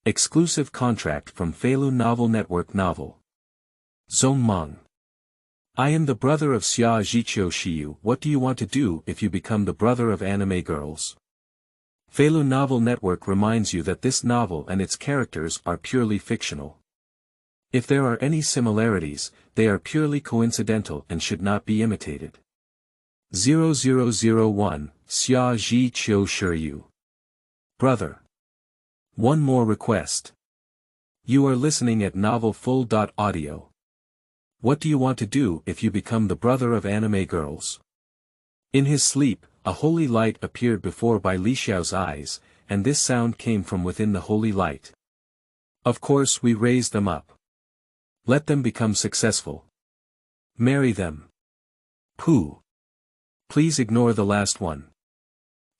Exclusive contract from Feilu Novel Network Novel. Zongmang. I am the brother of Xia Zhiqiu Shiyu. What do you want to do if you become the brother of anime girls? Feilu Novel Network reminds you that this novel and its characters are purely fictional. If there are any similarities, they are purely coincidental and should not be imitated. 0001, Xia Zhiqiu Shiyu. Brother. One more request. You are listening at novelfull.audio. What do you want to do if you become the brother of anime girls? In his sleep, a holy light appeared before Bai Lixiao's eyes, and this sound came from within the holy light. Of course we raise them up. Let them become successful. Marry them. Pooh. Please ignore the last one.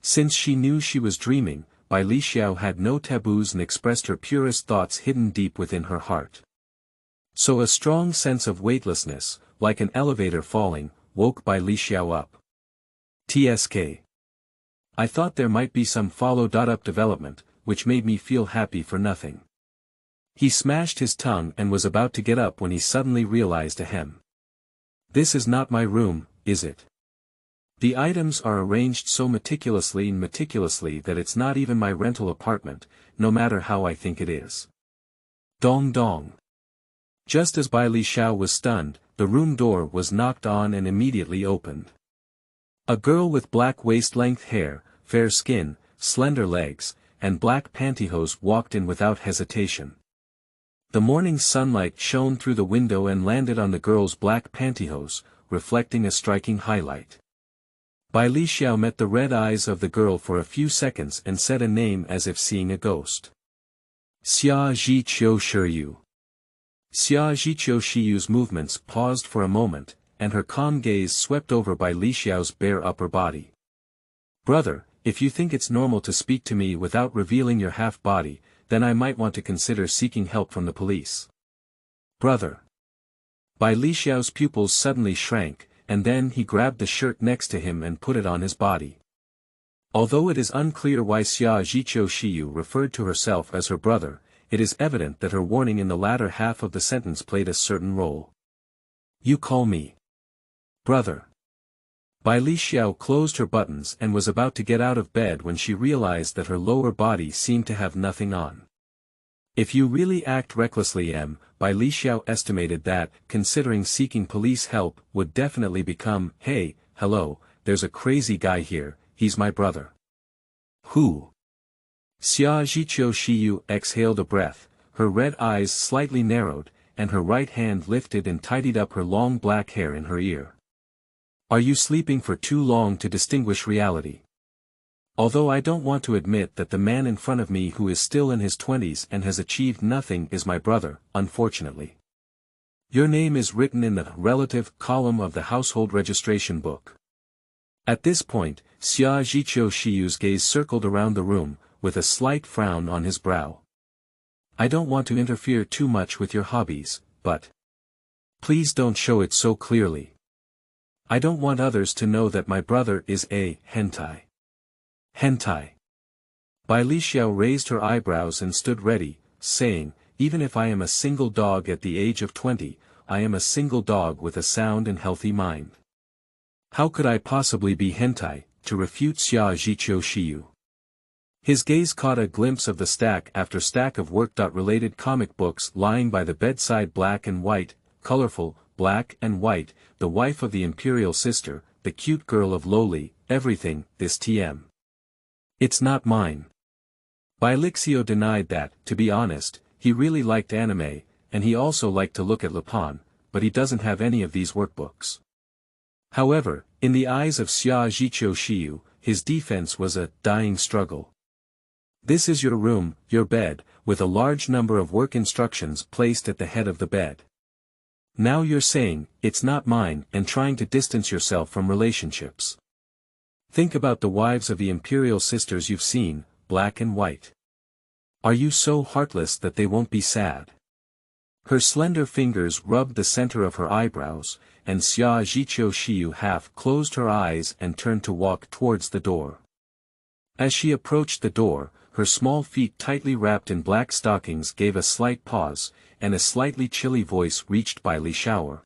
Since she knew she was dreaming, Bai Lixiao had no taboos and expressed her purest thoughts hidden deep within her heart. So a strong sense of weightlessness, like an elevator falling, woke Bai Lixiao up. TSK. I thought there might be some follow-up development, which made me feel happy for nothing. He smashed his tongue and was about to get up when he suddenly realized ahem. This is not my room, is it? The items are arranged so meticulously that it's not even my rental apartment, no matter how I think it is. Dong dong. Just as Bai Lixiao was stunned, the room door was knocked on and immediately opened. A girl with black waist-length hair, fair skin, slender legs, and black pantyhose walked in without hesitation. The morning sunlight shone through the window and landed on the girl's black pantyhose, reflecting a striking highlight. Bai Lixiao met the red eyes of the girl for a few seconds and said a name as if seeing a ghost. Xia Zhiqiu Shiyu. Xia Zhiqiu Shiyu's movements paused for a moment, and her calm gaze swept over Bai Lixiao's bare upper body. Brother, if you think it's normal to speak to me without revealing your half-body, then I might want to consider seeking help from the police. Brother. Bai Lixiao's pupils suddenly shrank, and then he grabbed the shirt next to him and put it on his body. Although it is unclear why Xia Zhiqiu Shiyu referred to herself as her brother, it is evident that her warning in the latter half of the sentence played a certain role. You call me brother. Bai Lixiao closed her buttons and was about to get out of bed when she realized that her lower body seemed to have nothing on. If you really act recklessly, Bai Lixiao estimated that, considering seeking police help would definitely become, hey, hello, there's a crazy guy here, he's my brother. Who? Xia Zhiqiu Shiyu exhaled a breath, her red eyes slightly narrowed, and her right hand lifted and tidied up her long black hair in her ear. Are you sleeping for too long to distinguish reality? Although I don't want to admit that the man in front of me who is still in his 20s and has achieved nothing is my brother, unfortunately. Your name is written in the relative column of the household registration book. At this point, Xia Zhiqiu Shiyu's gaze circled around the room, with a slight frown on his brow. I don't want to interfere too much with your hobbies, but please don't show it so clearly. I don't want others to know that my brother is a hentai. Hentai. Bai Lixiao raised her eyebrows and stood ready, saying, even if I am a single dog at the age of 20, I am a single dog with a sound and healthy mind. How could I possibly be hentai, to refute Xia Zhiqiu Shiyu? His gaze caught a glimpse of the stack after stack of work-related comic books lying by the bedside, black and white, colorful, black and white, the wife of the imperial sister, the cute girl of lowly, everything, this TM. It's not mine. Bai Lixiao denied that, to be honest, he really liked anime, and he also liked to look at Lapon, but he doesn't have any of these workbooks. However, in the eyes of Xia Zhiqiu Shiyu, his defense was a dying struggle. This is your room, your bed, with a large number of work instructions placed at the head of the bed. Now you're saying, it's not mine, and trying to distance yourself from relationships. Think about the wives of the imperial sisters you've seen, black and white. Are you so heartless that they won't be sad? Her slender fingers rubbed the center of her eyebrows, and Xia Zhiqiu Shiyu half closed her eyes and turned to walk towards the door. As she approached the door, her small feet tightly wrapped in black stockings gave a slight pause, and a slightly chilly voice reached by Li Shower.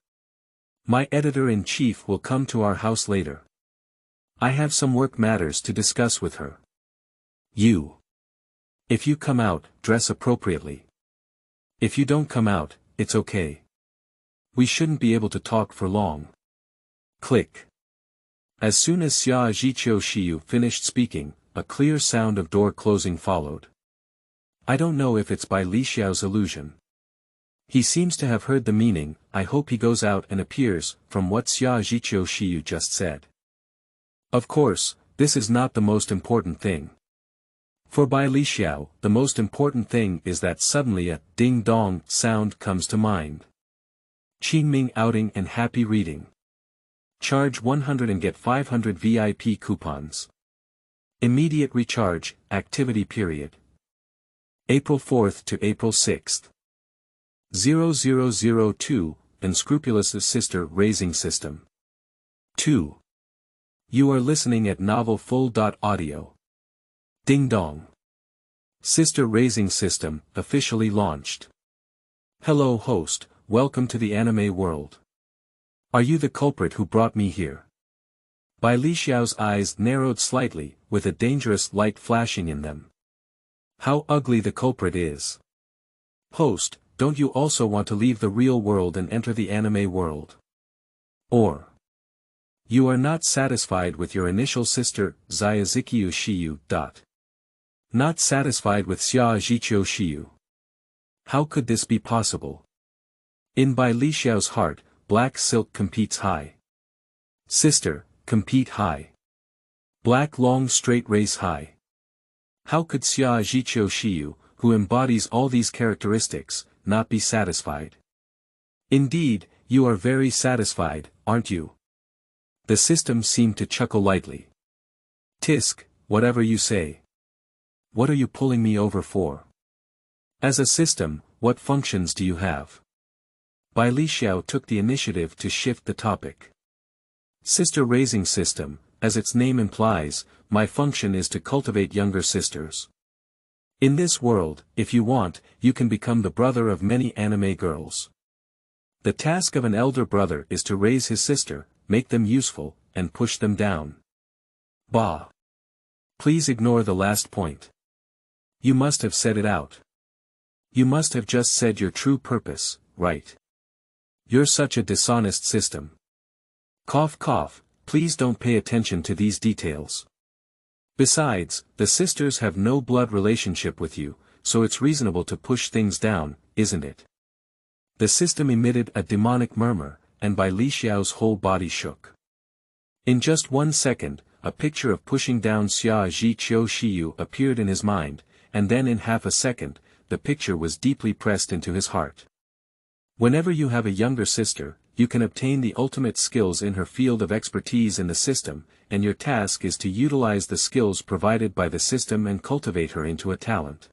My editor-in-chief will come to our house later. I have some work matters to discuss with her. If you come out, dress appropriately. If you don't come out, it's okay. We shouldn't be able to talk for long. Click. As soon as Xia Zhiqiu Shiyu finished speaking, a clear sound of door closing followed. I don't know if it's by Li Xiao's illusion. He seems to have heard the meaning. I hope he goes out and appears, from what Xia Zhiqiu Shiyu just said. Of course, this is not the most important thing. For by Li Xiao, the most important thing is that suddenly a ding-dong sound comes to mind. Qingming outing and happy reading. Charge 100 and get 500 VIP coupons. Immediate recharge, activity period. April 4th to April 6th. 0002, Unscrupulous Sister Raising System. 2. You are listening at novelfull.audio. Ding dong. Sister Raising System, officially launched. Hello host, welcome to the anime world. Are you the culprit who brought me here? Bai Li Xiao's eyes narrowed slightly, with a dangerous light flashing in them. How ugly the culprit is. Host, don't you also want to leave the real world and enter the anime world? Or you are not satisfied with your initial sister, Xiazhiqiu Shiyu. Not satisfied with Xia Zhiqiu Shiyu. How could this be possible? In Bai Li Xiao's heart, black silk competes high. Sister, compete high. Black long straight race high. How could Xia Zhiqiu Shiyu, who embodies all these characteristics, not be satisfied? Indeed, you are very satisfied, aren't you? The system seemed to chuckle lightly. Tisk, whatever you say. What are you pulling me over for? As a system, what functions do you have? Bai Li Xiao took the initiative to shift the topic. Sister Raising System, as its name implies, my function is to cultivate younger sisters. In this world, if you want, you can become the brother of many anime girls. The task of an elder brother is to raise his sister, make them useful, and push them down. Bah. Please ignore the last point. You must have said it out. You must have just said your true purpose, right? You're such a dishonest system. Cough cough, please don't pay attention to these details. Besides, the sisters have no blood relationship with you, so it's reasonable to push things down, isn't it? The system emitted a demonic murmur, and Bai Li Xiao's whole body shook. In just 1 second, a picture of pushing down Xia Zhiqiu Shiyu appeared in his mind, and then in half a second, the picture was deeply pressed into his heart. Whenever you have a younger sister, you can obtain the ultimate skills in her field of expertise in the system, and your task is to utilize the skills provided by the system and cultivate her into a talent.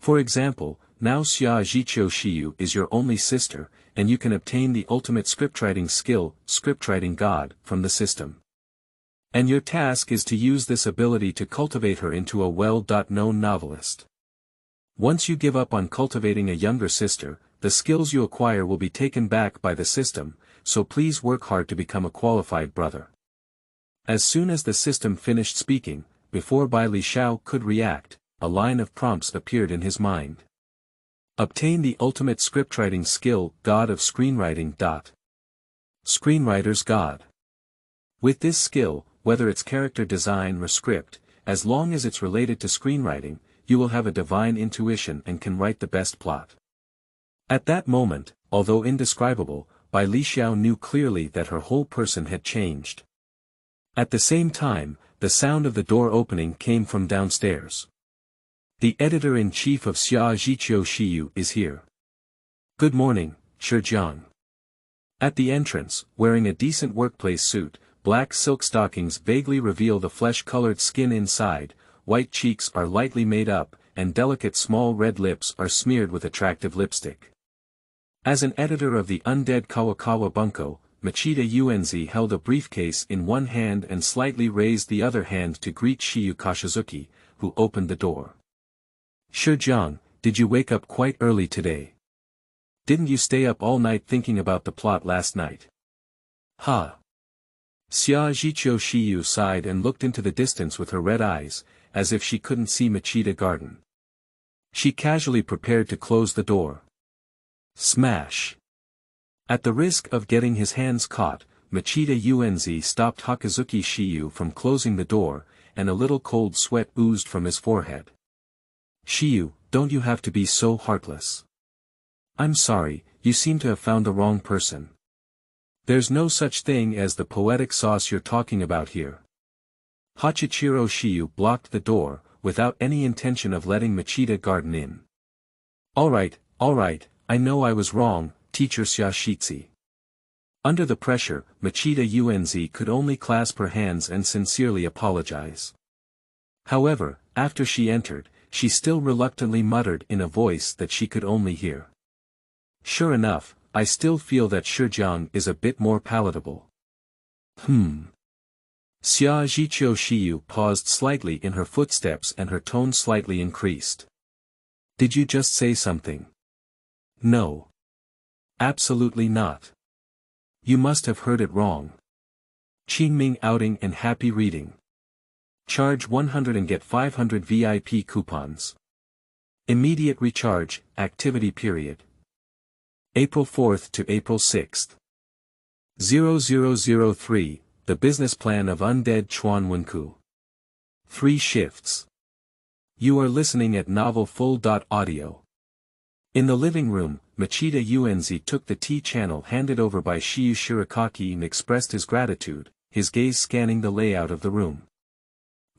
For example, now Xia Zhiqiu Shiyu is your only sister, and you can obtain the ultimate scriptwriting skill, Scriptwriting God, from the system. And your task is to use this ability to cultivate her into a well-known novelist. Once you give up on cultivating a younger sister, the skills you acquire will be taken back by the system, so please work hard to become a qualified brother. As soon as the system finished speaking, before Bai Li Xiao could react, a line of prompts appeared in his mind. Obtain the ultimate scriptwriting skill, God of Screenwriting. Screenwriter's God. With this skill, whether it's character design or script, as long as it's related to screenwriting, you will have a divine intuition and can write the best plot. At that moment, although indescribable, Bai Li Xiao knew clearly that her whole person had changed. At the same time, the sound of the door opening came from downstairs. The editor-in-chief of Xia Zhiqiu Shiyu is here. Good morning, Zhejiang. At the entrance, wearing a decent workplace suit, black silk stockings vaguely reveal the flesh-colored skin inside, white cheeks are lightly made up, and delicate small red lips are smeared with attractive lipstick. As an editor of the Undead Kawakawa Bunko, Machida Uenzi held a briefcase in one hand and slightly raised the other hand to greet Shiyu Kashizuki, who opened the door. Zhejiang, did you wake up quite early today? Didn't you stay up all night thinking about the plot last night? Ha! Xia Zhiqiu Shiyu sighed and looked into the distance with her red eyes, as if she couldn't see Machida Garden. She casually prepared to close the door. Smash! At the risk of getting his hands caught, Machida Unz stopped Hakazuki Shiyu from closing the door, and a little cold sweat oozed from his forehead. Shiyu, don't you have to be so heartless? I'm sorry, you seem to have found the wrong person. There's no such thing as the poetic sauce you're talking about here. Hachichiro Shiyu blocked the door, without any intention of letting Machida Garden in. Alright, I know I was wrong, teacher Xia Shizi. Under the pressure, Machida Unz could only clasp her hands and sincerely apologize. However, after she entered, she still reluctantly muttered in a voice that she could only hear. Sure enough, I still feel that Zhejiang is a bit more palatable. Xia Zhiqiu Shiyu paused slightly in her footsteps and her tone slightly increased. Did you just say something? No. Absolutely not. You must have heard it wrong. Qingming outing and happy reading. Charge 100 and get 500 VIP coupons. Immediate recharge, activity period. April 4th to April 6th. 0003, the business plan of Undead Chuan Wenku. 3 shifts. You are listening at novelfull.audio. In the living room, Machida Unz took the tea channel handed over by Shiyu Shirakaki and expressed his gratitude, his gaze scanning the layout of the room.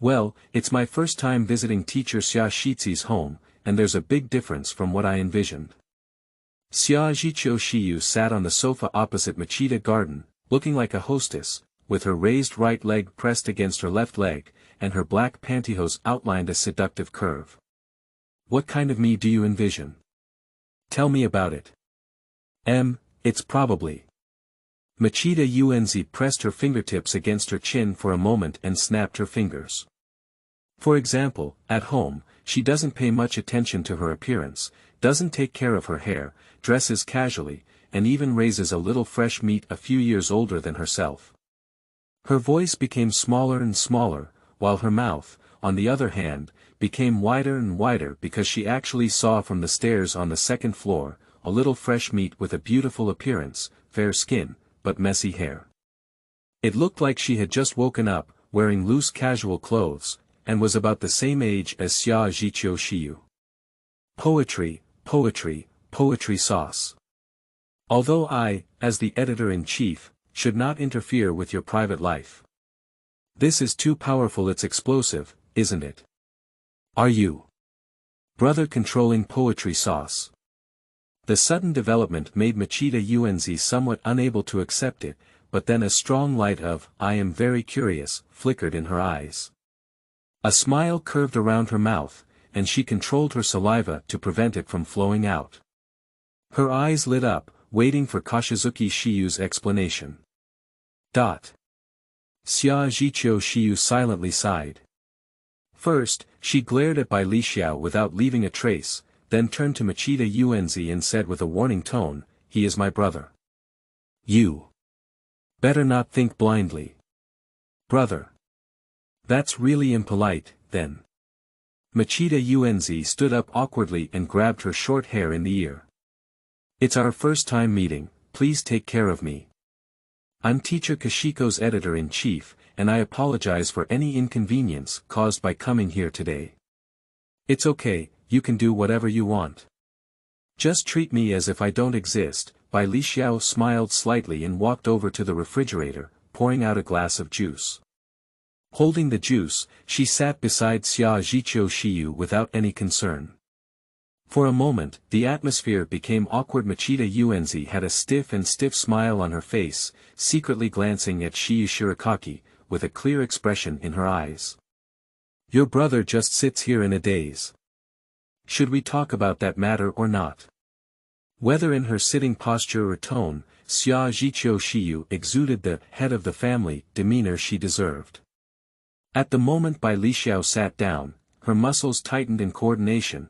Well, it's my first time visiting teacher Xia Shizi's home, and there's a big difference from what I envisioned. Xia Zhiqiu Shiyu sat on the sofa opposite Machida Garden, looking like a hostess, with her raised right leg pressed against her left leg, and her black pantyhose outlined a seductive curve. What kind of me do you envision? Tell me about it. It's probably. Machida Unz pressed her fingertips against her chin for a moment and snapped her fingers. For example, at home, she doesn't pay much attention to her appearance, doesn't take care of her hair, dresses casually, and even raises a little fresh meat a few years older than herself. Her voice became smaller and smaller, while her mouth, on the other hand, became wider and wider because she actually saw from the stairs on the second floor, a little fresh meat with a beautiful appearance, fair skin, but messy hair. It looked like she had just woken up, wearing loose casual clothes, and was about the same age as Xia Zhiqiu Shiyu. Poetry sauce. Although I, as the editor-in-chief, should not interfere with your private life. This is too powerful, it's explosive, isn't it? Are you, brother, controlling poetry sauce? The sudden development made Machida Unz somewhat unable to accept it, but then a strong light of, I am very curious, flickered in her eyes. A smile curved around her mouth, and she controlled her saliva to prevent it from flowing out. Her eyes lit up, waiting for Kashizuki Shiyu's explanation. Xia Zhiqiu Shiyu silently sighed. First, she glared at Bai Lixiao without leaving a trace, then turned to Machida Unz and said with a warning tone, he is my brother. You better not think blindly. Brother. That's really impolite, then. Machida Unz stood up awkwardly and grabbed her short hair in the ear. It's our first time meeting, please take care of me. I'm teacher Kashiko's editor-in-chief, and I apologize for any inconvenience caused by coming here today. It's okay, you can do whatever you want. Just treat me as if I don't exist. Bai Lixiao smiled slightly and walked over to the refrigerator, pouring out a glass of juice. Holding the juice, she sat beside Xia Zhiqiu Shiyu without any concern. For a moment, the atmosphere became awkward. Machida Unz had a stiff smile on her face, secretly glancing at Shiyu Shirakaki, with a clear expression in her eyes. Your brother just sits here in a daze. Should we talk about that matter or not? Whether in her sitting posture or tone, Xia Zhiqiu Shiyu exuded the head of the family demeanor she deserved. At the moment Bai Lixiao sat down, her muscles tightened in coordination,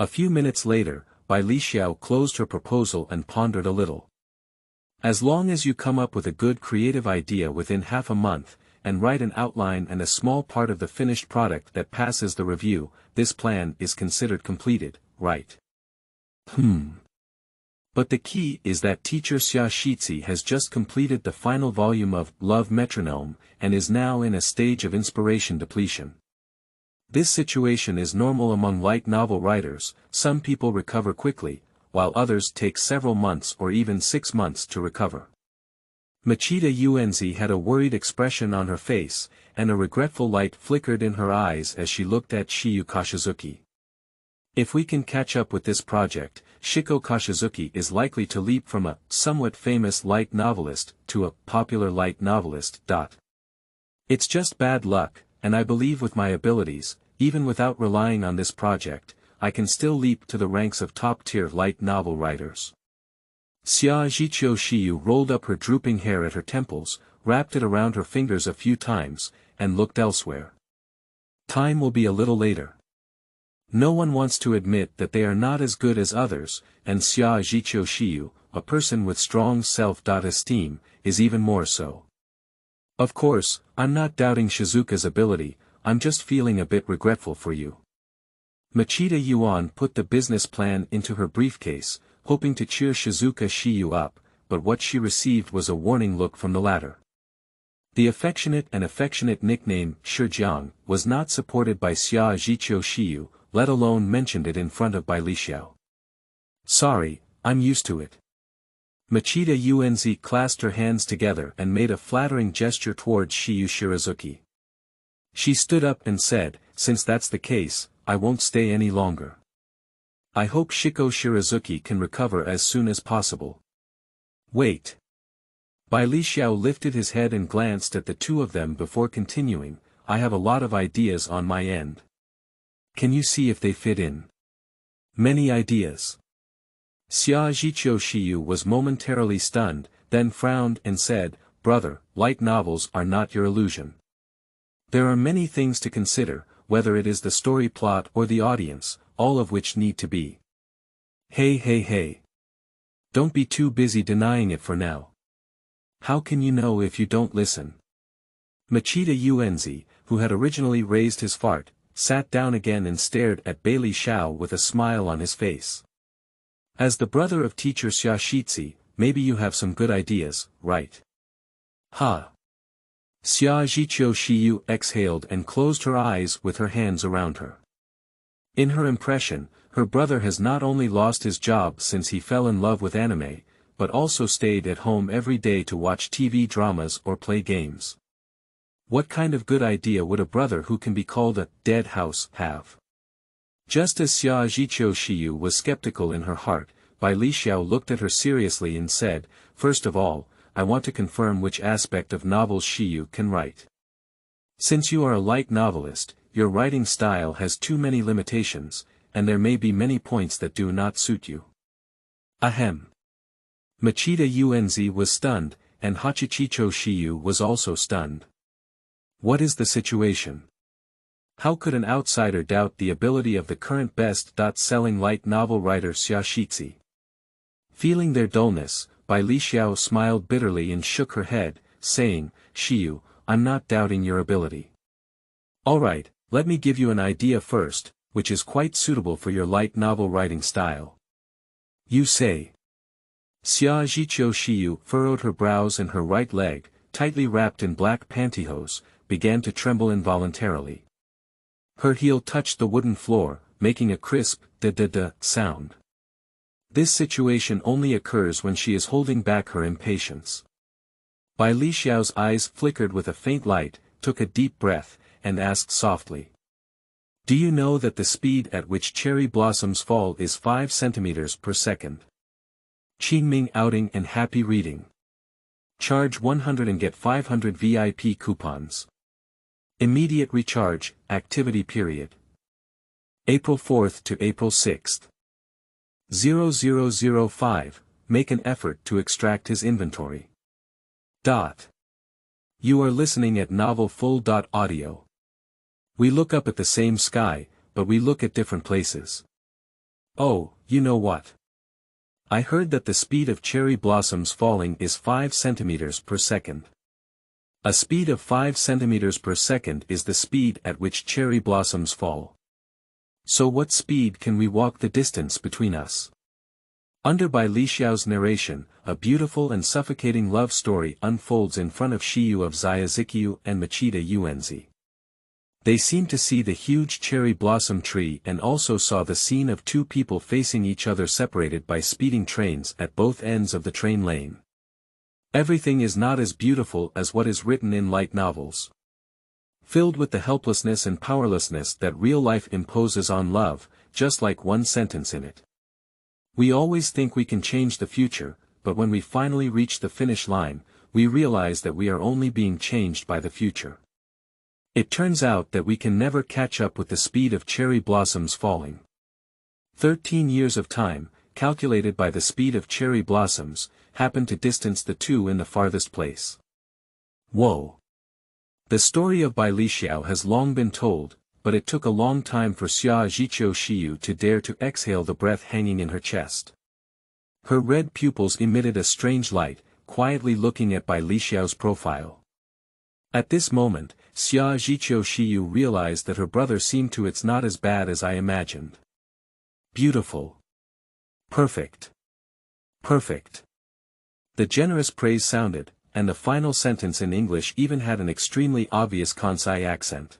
A few minutes later, Bai Lixiao closed her proposal and pondered a little. As long as you come up with a good creative idea within half a month, and write an outline and a small part of the finished product that passes the review, this plan is considered completed, right? But the key is that teacher Xia Shizi has just completed the final volume of Love Metronome, and is now in a stage of inspiration depletion. This situation is normal among light novel writers. Some people recover quickly, while others take several months or even 6 months to recover. Machida Yuenzi had a worried expression on her face, and a regretful light flickered in her eyes as she looked at Shiyu Kashizuki. If we can catch up with this project, Shiko Kashizuki is likely to leap from a somewhat famous light novelist to a popular light novelist. It's just bad luck, and I believe with my abilities, even without relying on this project, I can still leap to the ranks of top-tier light novel writers. Xia Zhiqiu Shiyu rolled up her drooping hair at her temples, wrapped it around her fingers a few times, and looked elsewhere. Time will be a little later. No one wants to admit that they are not as good as others, and Xia Zhiqiu Shiyu, a person with strong self-esteem, is even more so. Of course, I'm not doubting Shizuka's ability, I'm just feeling a bit regretful for you. Machida Yuan put the business plan into her briefcase, hoping to cheer Shizuka Shiyu up, but what she received was a warning look from the latter. The affectionate nickname, Shijiang, was not supported by Xia Zhiqiu Shiyu, let alone mentioned it in front of Bai Lixiao. Sorry, I'm used to it. Machida Yuenzi clasped her hands together and made a flattering gesture towards Shiyu Shirazuki. She stood up and said, since that's the case, I won't stay any longer. I hope Shiko Shirazuki can recover as soon as possible. Wait. Bai Lixiao lifted his head and glanced at the two of them before continuing, I have a lot of ideas on my end. Can you see if they fit in? Many ideas. Xia Zhiqiu Shiyu was momentarily stunned, then frowned and said, Brother, light novels are not your illusion. There are many things to consider, whether it is the story plot or the audience, all of which need to be. Hey. Don't be too busy denying it for now. How can you know if you don't listen? Machida Yuenzi, who had originally raised his fart, sat down again and stared at Bai Lixiao with a smile on his face. As the brother of teacher Xia Shizi, maybe you have some good ideas, right? Ha! Xia Zhiqiu Shiyu exhaled and closed her eyes with her hands around her. In her impression, her brother has not only lost his job since he fell in love with anime, but also stayed at home every day to watch TV dramas or play games. What kind of good idea would a brother who can be called a dead house have? Just as Xia Zhiqiu Shiyu was skeptical in her heart, Bai Lixiao looked at her seriously and said, First of all, I want to confirm which aspect of novels Shiyu can write. Since you are a light novelist, your writing style has too many limitations, and there may be many points that do not suit you. Ahem. Machida Yuenzi was stunned, and Hachichicho Shiyu was also stunned. What is the situation? How could an outsider doubt the ability of the current best-selling light novel writer Xia Shizi? Feeling their dullness, Bai Lixiao smiled bitterly and shook her head, saying, Shiyu, I'm not doubting your ability. Alright, let me give you an idea first, which is quite suitable for your light novel writing style. You say. Xia Zhiqiu Shiyu furrowed her brows and her right leg, tightly wrapped in black pantyhose, began to tremble involuntarily. Her heel touched the wooden floor, making a crisp da-da-da sound. This situation only occurs when she is holding back her impatience. Bai Lixiao's eyes flickered with a faint light, took a deep breath, and asked softly. Do you know that the speed at which cherry blossoms fall is 5 centimeters per second? Qingming outing and happy reading. Charge 100 and get 500 VIP coupons. Immediate recharge, activity period. April 4th to April 6th. 0005, make an effort to extract his inventory. You are listening at novelfull.audio. We look up at the same sky, but we look at different places. Oh, you know what? I heard that the speed of cherry blossoms falling is 5 centimeters per second. A speed of 5 centimeters per second is the speed at which cherry blossoms fall. So what speed can we walk the distance between us? Under Bai Lixiao's narration, a beautiful and suffocating love story unfolds in front of Shiyu of Xiazhiqiu and Machida Yuanzi. They seem to see the huge cherry blossom tree and also saw the scene of two people facing each other separated by speeding trains at both ends of the train lane. Everything is not as beautiful as what is written in light novels. Filled with the helplessness and powerlessness that real life imposes on love, just like one sentence in it. We always think we can change the future, but when we finally reach the finish line, we realize that we are only being changed by the future. It turns out that we can never catch up with the speed of cherry blossoms falling. 13 years of time, calculated by the speed of cherry blossoms, happen to distance the two in the farthest place. Whoa! The story of Bai Lixiao has long been told, but it took a long time for Xia Zhiqiu Shiyu to dare to exhale the breath hanging in her chest. Her red pupils emitted a strange light, quietly looking at Bai Lixiao's profile. At this moment, Xia Zhiqiu Shiyu realized that her brother seemed to it's not as bad as I imagined. Beautiful. Perfect. Perfect. The generous praise sounded, and the final sentence in English even had an extremely obvious Kansai accent.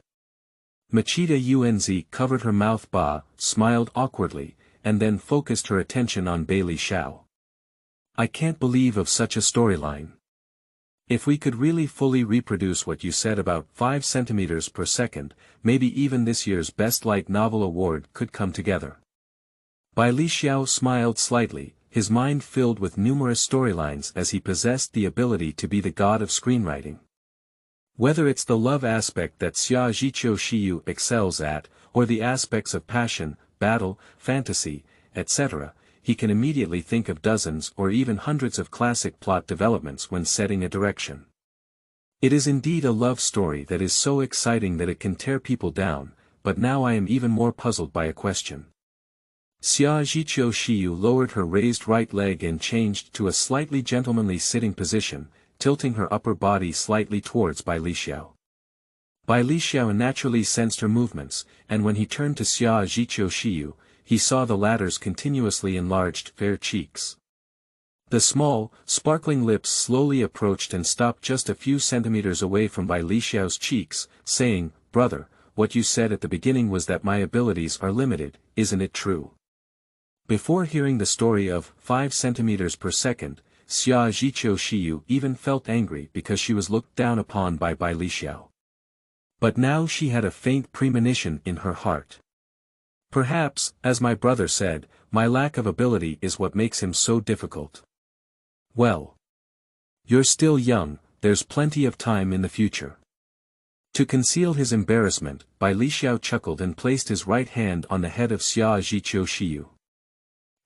Machida Yuanzi covered her mouth, smiled awkwardly, and then focused her attention on Bai Lixiao. I can't believe of such a storyline. If we could really fully reproduce what you said about 5 centimeters per second, maybe even this year's Best Light Novel Award could come together. Bai Lixiao smiled slightly, his mind filled with numerous storylines as he possessed the ability to be the god of screenwriting. Whether it's the love aspect that Xia Zhiqiu Shiyu excels at, or the aspects of passion, battle, fantasy, etc., he can immediately think of dozens or even hundreds of classic plot developments when setting a direction. It is indeed a love story that is so exciting that it can tear people down, but now I am even more puzzled by a question. Xia Zhiqiu Shiyu lowered her raised right leg and changed to a slightly gentlemanly sitting position, tilting her upper body slightly towards Bai Lixiao. Bai Lixiao naturally sensed her movements, and when he turned to Xia Zhiqiu Shiyu, he saw the latter's continuously enlarged fair cheeks. The small, sparkling lips slowly approached and stopped just a few centimeters away from Bai Lixiao's cheeks, saying, "Brother, what you said at the beginning was that my abilities are limited, isn't it true?" Before hearing the story of 5 centimeters per second, Xia Zhiqiu Shiyu even felt angry because she was looked down upon by Bai Lixiao. But now she had a faint premonition in her heart. Perhaps, as my brother said, my lack of ability is what makes him so difficult. Well. You're still young, there's plenty of time in the future. To conceal his embarrassment, Bai Lixiao chuckled and placed his right hand on the head of Xia Zhiqiu Shiyu.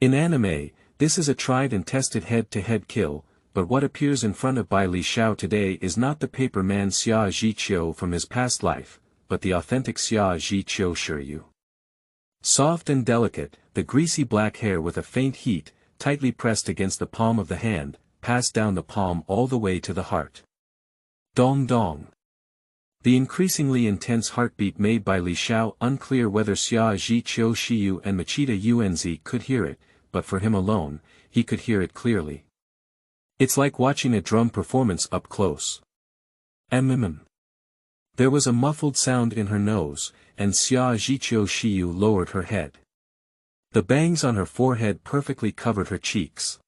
In anime, this is a tried and tested head-to-head kill, but what appears in front of Bai Lixiao today is not the paper man Xia Zhiqiu from his past life, but the authentic Xia Zhiqiu Shiyu. Soft and delicate, the greasy black hair with a faint heat, tightly pressed against the palm of the hand, passed down the palm all the way to the heart. Dong dong. The increasingly intense heartbeat made Bai Lixiao unclear whether Xia Zhiqiu Shiyu and Machida Yuanzi could hear it, but for him alone, he could hear it clearly. It's like watching a drum performance up close. There was a muffled sound in her nose, and Xia Zhiqiu Shiyu lowered her head. The bangs on her forehead perfectly covered her cheeks.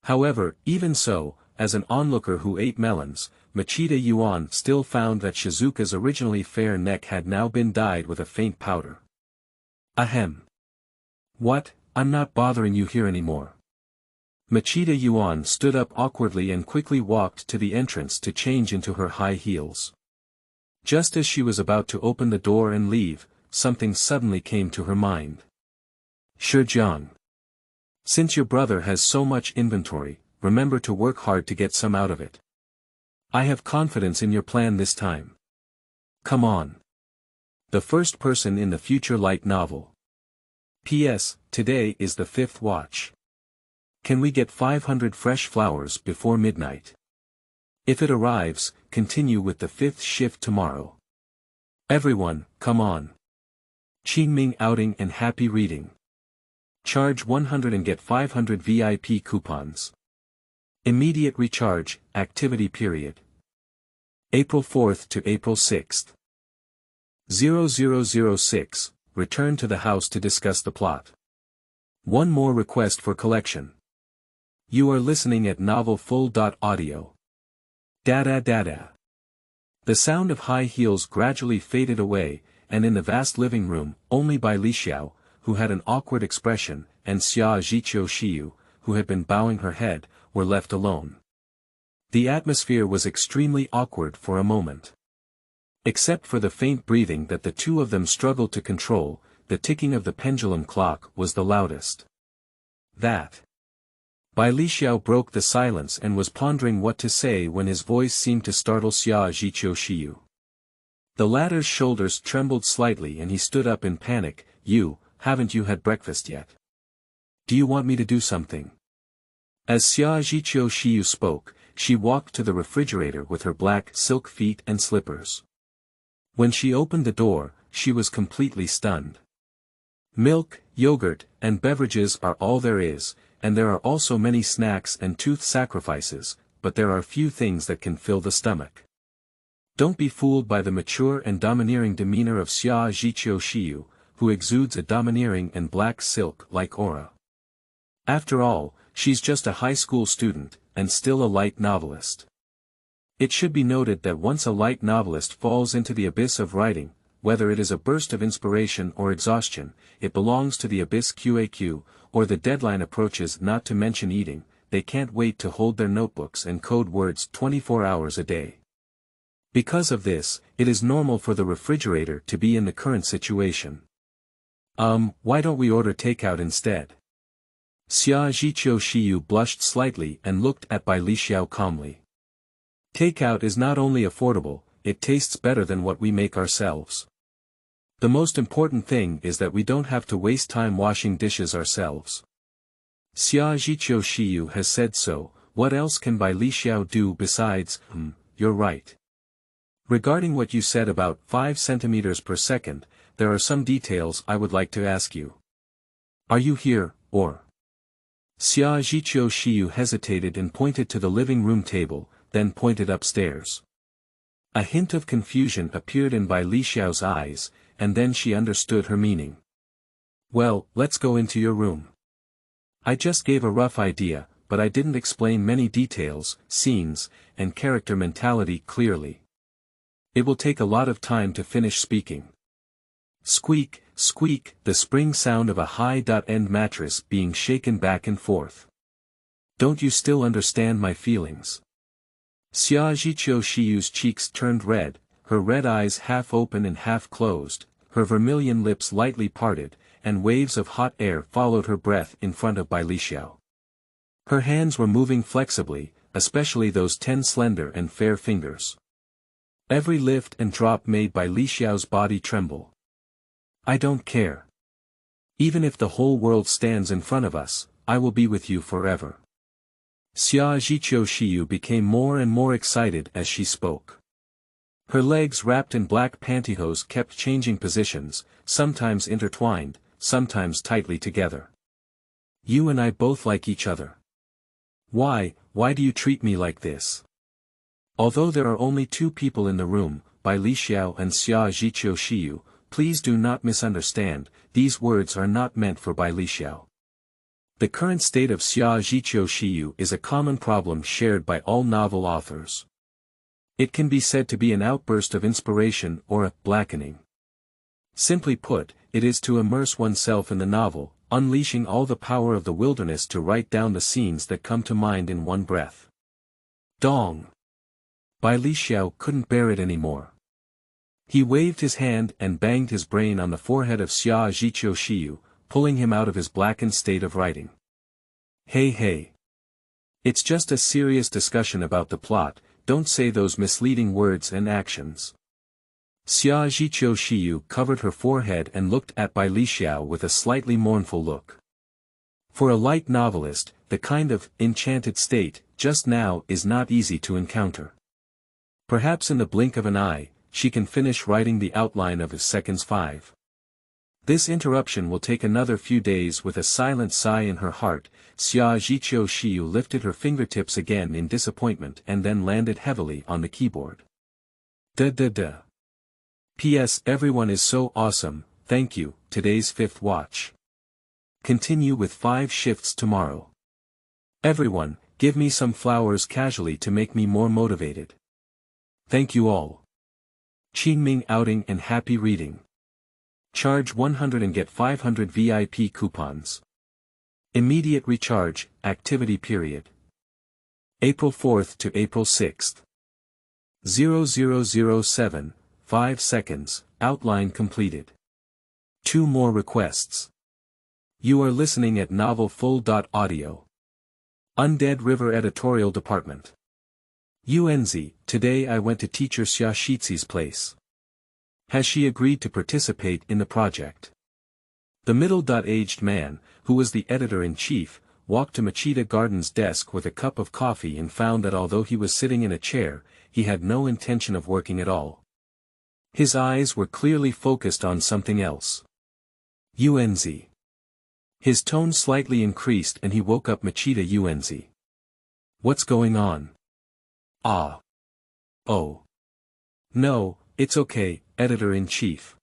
However, even so, as an onlooker who ate melons, Machida Yuan still found that Shizuka's originally fair neck had now been dyed with a faint powder. Ahem. What, I'm not bothering you here anymore. Machida Yuan stood up awkwardly and quickly walked to the entrance to change into her high heels. Just as she was about to open the door and leave, something suddenly came to her mind. Shijiang. Since your brother has so much inventory, remember to work hard to get some out of it. I have confidence in your plan this time. Come on. The first person in the future light novel. P.S. Today is the 5th watch. Can we get 500 fresh flowers before midnight? If it arrives, continue with the 5th shift tomorrow. Everyone, come on. Qingming outing and happy reading. Charge 100 and get 500 VIP coupons. Immediate recharge, activity period. April 4th to April 6th. 0006, return to the house to discuss the plot. One more request for collection. You are listening at novelfull.audio. Dada dada. The sound of high heels gradually faded away, and in the vast living room, only Bai Lixiao, who had an awkward expression, and Xia Zhiqiu Shiyu, who had been bowing her head, were left alone. The atmosphere was extremely awkward for a moment. Except for the faint breathing that the two of them struggled to control, the ticking of the pendulum clock was the loudest. That. Bai Lixiao broke the silence and was pondering what to say when his voice seemed to startle Xia Zhiqiu Shiyu. The latter's shoulders trembled slightly and he stood up in panic. Haven't you had breakfast yet? Do you want me to do something? As Xia Zhiqiu Shiyu spoke, she walked to the refrigerator with her black silk feet and slippers. When she opened the door, she was completely stunned. Milk, yogurt, and beverages are all there is, and there are also many snacks and tooth sacrifices, but there are few things that can fill the stomach. Don't be fooled by the mature and domineering demeanor of Xia Zhiqiu Shiyu, who exudes a domineering and black silk-like aura. After all, she's just a high school student, and still a light novelist. It should be noted that once a light novelist falls into the abyss of writing, whether it is a burst of inspiration or exhaustion, it belongs to the abyss QAQ, or the deadline approaches. Not to mention eating, they can't wait to hold their notebooks and code words 24 hours a day. Because of this, it is normal for the refrigerator to be in the current situation. Why don't we order takeout instead? Xia Zhiqiu Shiyu blushed slightly and looked at Bai Lixiao calmly. Takeout is not only affordable, it tastes better than what we make ourselves. The most important thing is that we don't have to waste time washing dishes ourselves. Xia Zhiqiu Shiyu has said so. What else can Bai Lixiao do besides, you're right. Regarding what you said about 5 centimeters per second, there are some details I would like to ask you. Are you here, or? Xia Zhiqiu Shiyu hesitated and pointed to the living room table, then pointed upstairs. A hint of confusion appeared in Bai Lixiao's eyes, and then she understood her meaning. Well, let's go into your room. I just gave a rough idea, but I didn't explain many details, scenes, and character mentality clearly. It will take a lot of time to finish speaking. Squeak, squeak, the spring sound of a high-end mattress being shaken back and forth. Don't you still understand my feelings? Xia Zhiqiu Shiyu's cheeks turned red, her red eyes half open and half closed, her vermilion lips lightly parted, and waves of hot air followed her breath in front of Bai Lixiao. Her hands were moving flexibly, especially those 10 slender and fair fingers. Every lift and drop made Bai Lixiao's body tremble. I don't care. Even if the whole world stands in front of us, I will be with you forever. Xia Zhiqiu Shiyu became more and more excited as she spoke. Her legs wrapped in black pantyhose kept changing positions, sometimes intertwined, sometimes tightly together. You and I both like each other. Why do you treat me like this? Although there are only 2 people in the room, Bai Lixiao and Xia Zhiqiu Shiyu, please do not misunderstand, these words are not meant for Bai Lixiao. The current state of Xia Zhiqiu Shiyu is a common problem shared by all novel authors. It can be said to be an outburst of inspiration or a blackening. Simply put, it is to immerse oneself in the novel, unleashing all the power of the wilderness to write down the scenes that come to mind in one breath. Dong! Bai Lixiao couldn't bear it anymore. He waved his hand and banged his brain on the forehead of Xia Zhiqiu Shiyu, pulling him out of his blackened state of writing. Hey. It's just a serious discussion about the plot, don't say those misleading words and actions. Xia Zhiqiu Shiyu covered her forehead and looked at Bai Lixiao with a slightly mournful look. For a light novelist, the kind of enchanted state, just now, is not easy to encounter. Perhaps in the blink of an eye, she can finish writing the outline of his seconds 5. This interruption will take another few days. With a silent sigh in her heart, Xia Zhiqiu Shiyu lifted her fingertips again in disappointment and then landed heavily on the keyboard. Da. P.S. Everyone is so awesome, thank you, today's 5th watch. Continue with 5 shifts tomorrow. Everyone, give me some flowers casually to make me more motivated. Thank you all. Qingming outing and happy reading. Charge 100 and get 500 VIP coupons. Immediate recharge, activity period. April 4th to April 6th. 0007, 5 seconds, outline completed. 2 more requests. You are listening at novelfull.audio. Undead River Editorial Department. UNZ, today I went to teacher Xia Shizi's place. Has she agreed to participate in the project? The middle-aged man, who was the editor-in-chief, walked to Machida Garden's desk with a cup of coffee and found that although he was sitting in a chair, he had no intention of working at all. His eyes were clearly focused on something else. UNZ. His tone slightly increased and he woke up Machida. UNZ. What's going on? Ah. Oh. No, it's okay, editor-in-chief.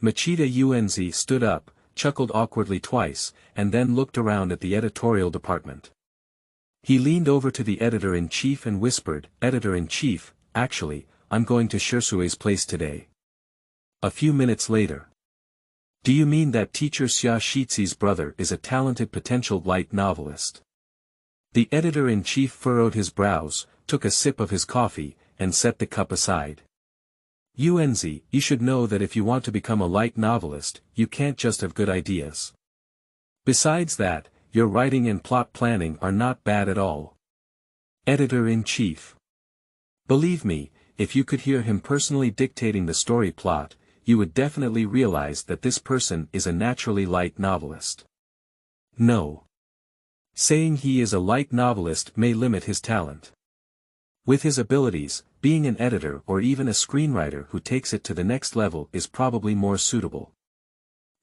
Machida. UNZ stood up, chuckled awkwardly twice, and then looked around at the editorial department. He leaned over to the editor-in-chief and whispered, Editor-in-chief, actually, I'm going to Shirsue's place today. A few minutes later. Do you mean that teacher Xia Shizi's brother is a talented potential light novelist? The editor-in-chief furrowed his brows, took a sip of his coffee, and set the cup aside. UNZ, you should know that if you want to become a light novelist, you can't just have good ideas. Besides that, your writing and plot planning are not bad at all. Editor-in-chief. Believe me, if you could hear him personally dictating the story plot, you would definitely realize that this person is a naturally light novelist. No. Saying he is a light novelist may limit his talent. With his abilities, being an editor or even a screenwriter who takes it to the next level is probably more suitable.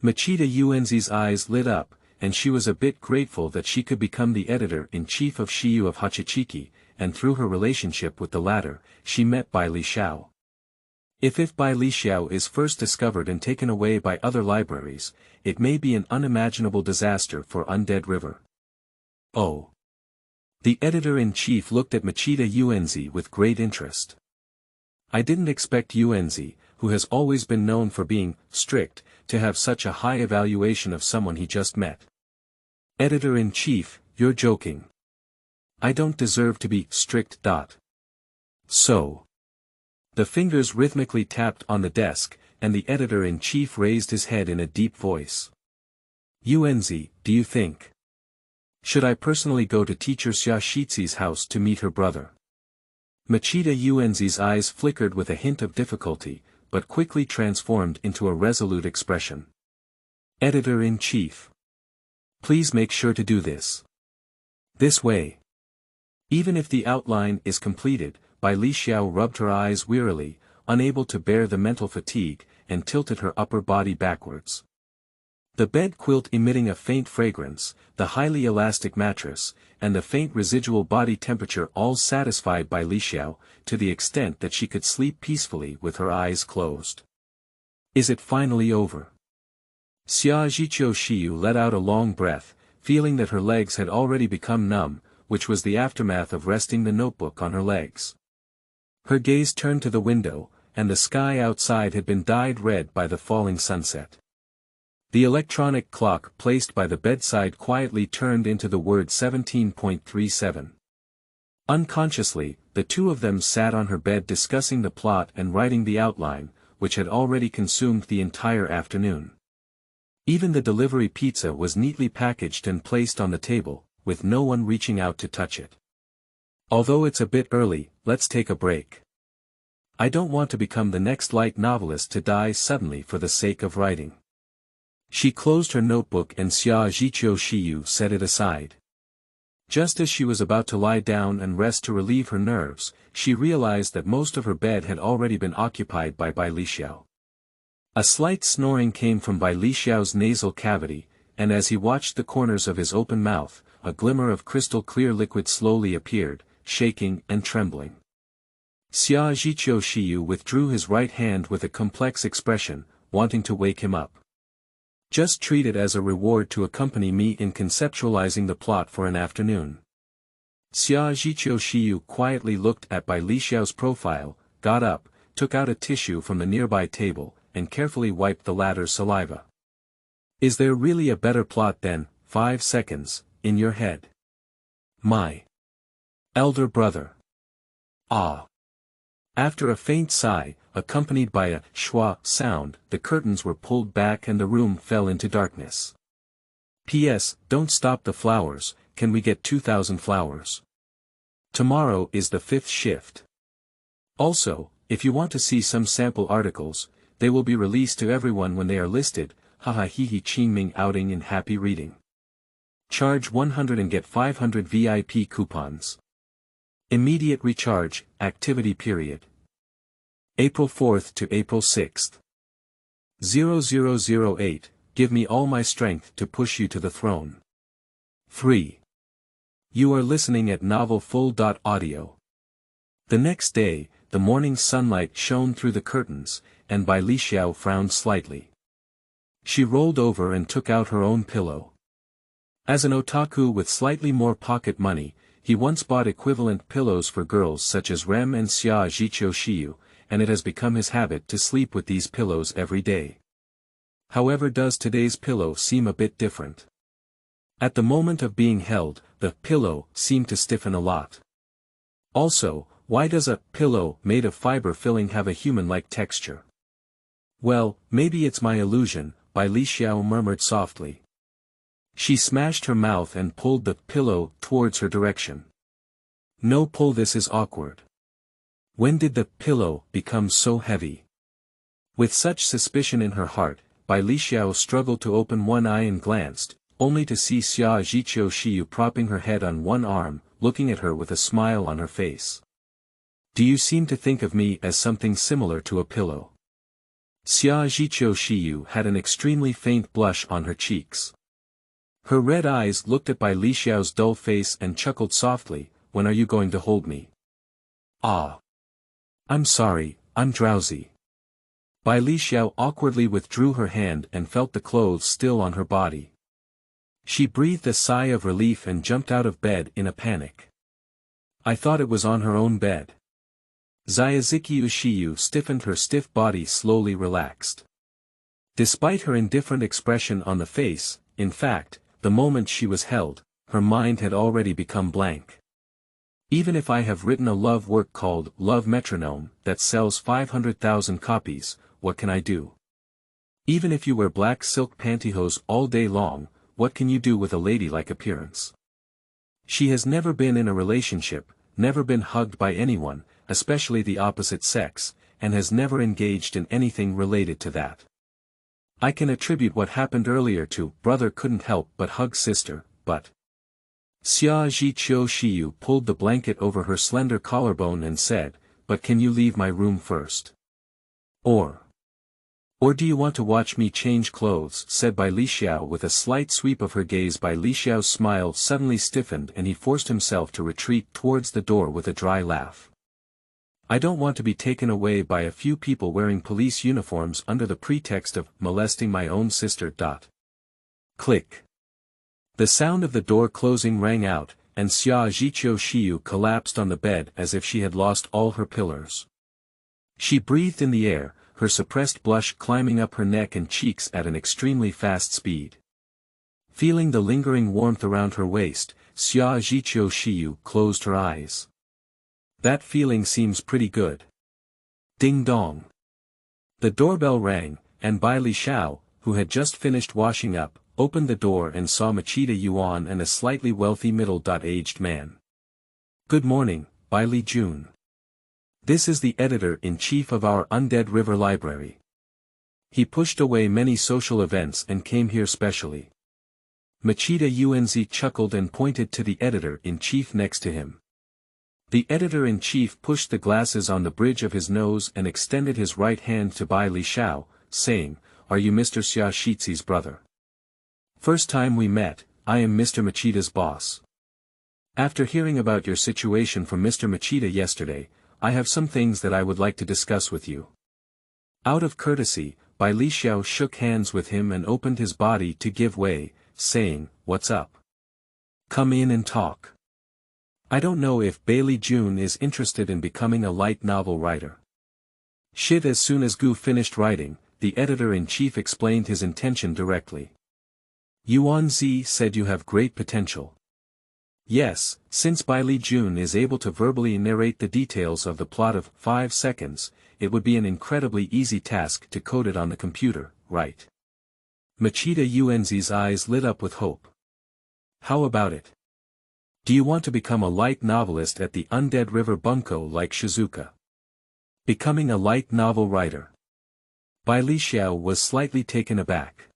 Machida. UNZ's eyes lit up, and she was a bit grateful that she could become the editor-in-chief of Shiyu of Xiazhiqiu, and through her relationship with the latter, she met Bai Lixiao. If Bai Lixiao is first discovered and taken away by other libraries, it may be an unimaginable disaster for Undead River. Oh. The editor-in-chief looked at Machida. UNZ with great interest. I didn't expect UNZ, who has always been known for being strict, to have such a high evaluation of someone he just met. Editor-in-chief, you're joking. I don't deserve to be strict. So. The fingers rhythmically tapped on the desk, and the editor-in-chief raised his head in a deep voice. UNZ, do you think? Should I personally go to teacher Xia Shizi's house to meet her brother? Machida. UNZ's eyes flickered with a hint of difficulty, but quickly transformed into a resolute expression. Editor-in-chief. Please make sure to do this. This way. Even if the outline is completed, Bai Lixiao rubbed her eyes wearily, unable to bear the mental fatigue, and tilted her upper body backwards. The bed quilt emitting a faint fragrance, the highly elastic mattress, and the faint residual body temperature all satisfied Bai Lixiao, to the extent that she could sleep peacefully with her eyes closed. Is it finally over? Xia Zhiqiu Shiyu let out a long breath, feeling that her legs had already become numb, which was the aftermath of resting the notebook on her legs. Her gaze turned to the window, and the sky outside had been dyed red by the falling sunset. The electronic clock placed by the bedside quietly turned into the word 17.37. Unconsciously, the two of them sat on her bed discussing the plot and writing the outline, which had already consumed the entire afternoon. Even the delivery pizza was neatly packaged and placed on the table, with no one reaching out to touch it. Although it's a bit early, let's take a break. I don't want to become the next light novelist to die suddenly for the sake of writing. She closed her notebook and Xia Zhiqiu Shiyu set it aside. Just as she was about to lie down and rest to relieve her nerves, she realized that most of her bed had already been occupied by Bai Lixiao. A slight snoring came from Bai Lixiao's nasal cavity, and as he watched the corners of his open mouth, a glimmer of crystal-clear liquid slowly appeared, shaking and trembling. Xia Zhiqiu Shiyu withdrew his right hand with a complex expression, wanting to wake him up. Just treat it as a reward to accompany me in conceptualizing the plot for an afternoon. Xia Zhiqiu Shiyu quietly looked at Bai Lixiao's profile, got up, took out a tissue from the nearby table, and carefully wiped the latter's saliva. Is there really a better plot than 5 seconds, in your head? My elder brother. Ah. After a faint sigh, accompanied by a schwa sound, the curtains were pulled back and the room fell into darkness. P.S. Don't stop the flowers, can we get 2,000 flowers? Tomorrow is the 5th shift. Also, if you want to see some sample articles, they will be released to everyone when they are listed, haha hihi Qingming outing in happy reading. Charge 100 and get 500 VIP coupons. Immediate recharge, activity period. April 4th to April 6th. 0008, give me all my strength to push you to the throne. 3. You are listening at novelfull.audio. The next day, the morning sunlight shone through the curtains, and Bai Lixiao frowned slightly. She rolled over and took out her own pillow. As an otaku with slightly more pocket money, he once bought equivalent pillows for girls such as Rem and Xia Zhiqiu Shiyu, and it has become his habit to sleep with these pillows every day. However, does today's pillow seem a bit different? At the moment of being held, the pillow seemed to stiffen a lot. Also, why does a pillow made of fiber filling have a human-like texture? Well, maybe it's my illusion, Bai Lixiao murmured softly. She smashed her mouth and pulled the pillow towards her direction. No, pull, this is awkward. When did the pillow become so heavy? With such suspicion in her heart, Bai Lixiao struggled to open one eye and glanced, only to see Xia Zhiqiu Shiyu propping her head on one arm, looking at her with a smile on her face. Do you seem to think of me as something similar to a pillow? Xia Zhiqiu Shiyu had an extremely faint blush on her cheeks. Her red eyes looked at Bai Lixiao's dull face and chuckled softly, when are you going to hold me? Ah. I'm sorry, I'm drowsy. Bai Lixiao awkwardly withdrew her hand and felt the clothes still on her body. She breathed a sigh of relief and jumped out of bed in a panic. I thought it was on her own bed. Xiazhiqiu Shiyu stiffened, her stiff body slowly relaxed. Despite her indifferent expression on the face, in fact, the moment she was held, her mind had already become blank. Even if I have written a love work called Love Metronome that sells 500,000 copies, what can I do? Even if you wear black silk pantyhose all day long, what can you do with a ladylike appearance? She has never been in a relationship, never been hugged by anyone, especially the opposite sex, and has never engaged in anything related to that. I can attribute what happened earlier to brother couldn't help but hug sister, but... Xia Zhiqiu Shiyu pulled the blanket over her slender collarbone and said, but can you leave my room first? Or do you want to watch me change clothes, said Bai Lixiao with a slight sweep of her gaze. Bai Lixiao's smile suddenly stiffened and he forced himself to retreat towards the door with a dry laugh. I don't want to be taken away by a few people wearing police uniforms under the pretext of molesting my own sister. Click. The sound of the door closing rang out, and Xia Zhiqiu Shiyu collapsed on the bed as if she had lost all her pillars. She breathed in the air, her suppressed blush climbing up her neck and cheeks at an extremely fast speed. Feeling the lingering warmth around her waist, Xia Zhiqiu Shiyu closed her eyes. That feeling seems pretty good. Ding dong. The doorbell rang, and Bai Lixiao, who had just finished washing up, opened the door and saw Machida Yuan and a slightly wealthy middle-aged man. Good morning, Bai Li Jun. This is the editor-in-chief of our Undead River Library. He pushed away many social events and came here specially. Machida Unz chuckled and pointed to the editor-in-chief next to him. The editor-in-chief pushed the glasses on the bridge of his nose and extended his right hand to Bai Li Xiao, saying, "Are you Mr. Xia Shizi's brother? First time we met, I am Mr. Machida's boss. After hearing about your situation from Mr. Machida yesterday, I have some things that I would like to discuss with you." Out of courtesy, Bai Li Xiao shook hands with him and opened his body to give way, saying, "What's up? Come in and talk. I don't know if Bailey June is interested in becoming a light novel writer." Shit. As soon as Gu finished writing, the editor-in-chief explained his intention directly. Yuan Zi said you have great potential. Yes, since Bai Li Jun is able to verbally narrate the details of the plot of 5 seconds, it would be an incredibly easy task to code it on the computer, right? Machida Unz's eyes lit up with hope. How about it? Do you want to become a light novelist at the Undead River Bunko like Shizuka? Becoming a light novel writer. Bai Li Xiao was slightly taken aback.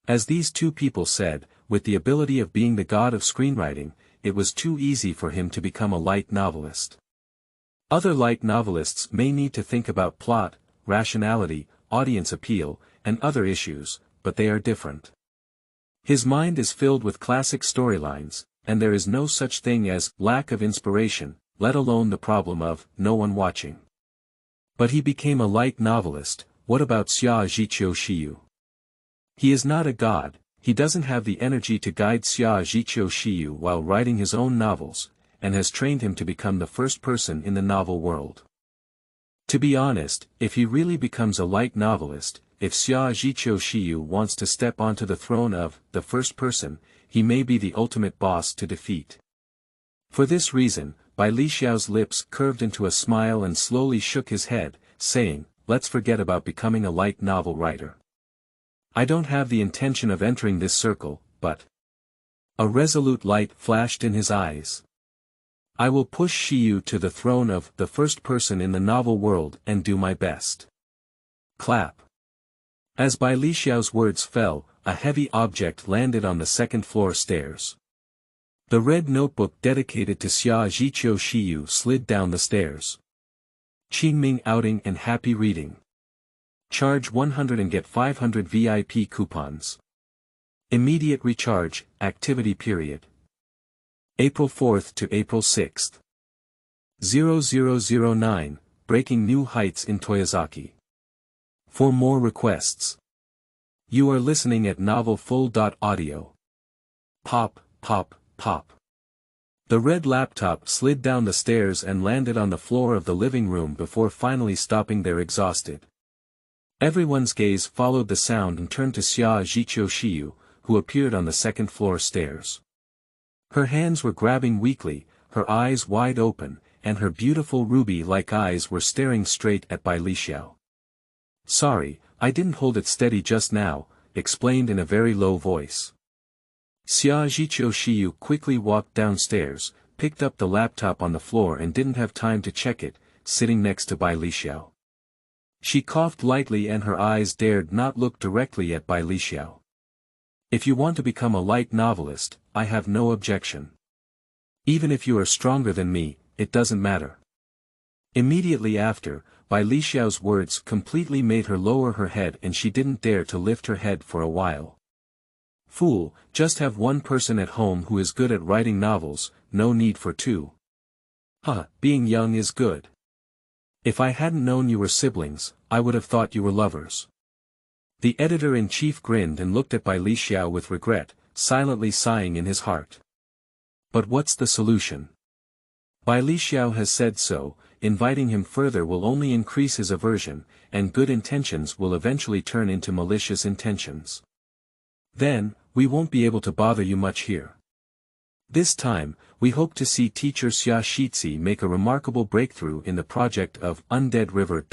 As these two people said, with the ability of being the god of screenwriting, it was too easy for him to become a light novelist. Other light novelists may need to think about plot, rationality, audience appeal, and other issues, but they are different. His mind is filled with classic storylines, and there is no such thing as lack of inspiration, let alone the problem of no one watching. But he became a light novelist. What about Xia Zhiqiu Shiyu? He is not a god. He doesn't have the energy to guide Xia Zhiqiu Shiyu while writing his own novels, and has trained him to become the first person in the novel world. To be honest, if he really becomes a light novelist, if Xia Zhiqiu Shiyu wants to step onto the throne of the first person, he may be the ultimate boss to defeat. For this reason, Bai Li Xiao's lips curved into a smile and slowly shook his head, saying, "Let's forget about becoming a light novel writer. I don't have the intention of entering this circle, but..." A resolute light flashed in his eyes. "I will push Shiyu to the throne of the first person in the novel world and do my best." Clap. As Bai Li Xiao's words fell, a heavy object landed on the second-floor stairs. The red notebook dedicated to Xia Zhiqiu Shiyu slid down the stairs. Qingming outing and happy reading. Charge 100 and get 500 VIP coupons. Immediate recharge, activity period. April 4th to April 6th. 0009, breaking new heights in Toyozaki. For more requests. You are listening at novelfull.audio. Pop, pop, pop. The red laptop slid down the stairs and landed on the floor of the living room before finally stopping there exhausted. Everyone's gaze followed the sound and turned to Xia Zhiqiu Shiyu, who appeared on the second-floor stairs. Her hands were grabbing weakly, her eyes wide open, and her beautiful ruby-like eyes were staring straight at Bai Li Xiao. "Sorry, I didn't hold it steady just now," explained in a very low voice. Xia Zhiqiu Shiyu quickly walked downstairs, picked up the laptop on the floor and didn't have time to check it, sitting next to Bai Li Xiao. She coughed lightly and her eyes dared not look directly at Bai Li Xiao. "If you want to become a light novelist, I have no objection. Even if you are stronger than me, it doesn't matter." Immediately after, Bai Li Xiao's words completely made her lower her head and she didn't dare to lift her head for a while. "Fool, just have one person at home who is good at writing novels, no need for two. Being young is good. If I hadn't known you were siblings, I would have thought you were lovers." The editor-in-chief grinned and looked at Bai Li Xiao with regret, silently sighing in his heart. But what's the solution? Bai Li Xiao has said so, inviting him further will only increase his aversion, and good intentions will eventually turn into malicious intentions. Then, we won't be able to bother you much here. This time, we hope to see teacher Xia Shizi make a remarkable breakthrough in the project of Undead River.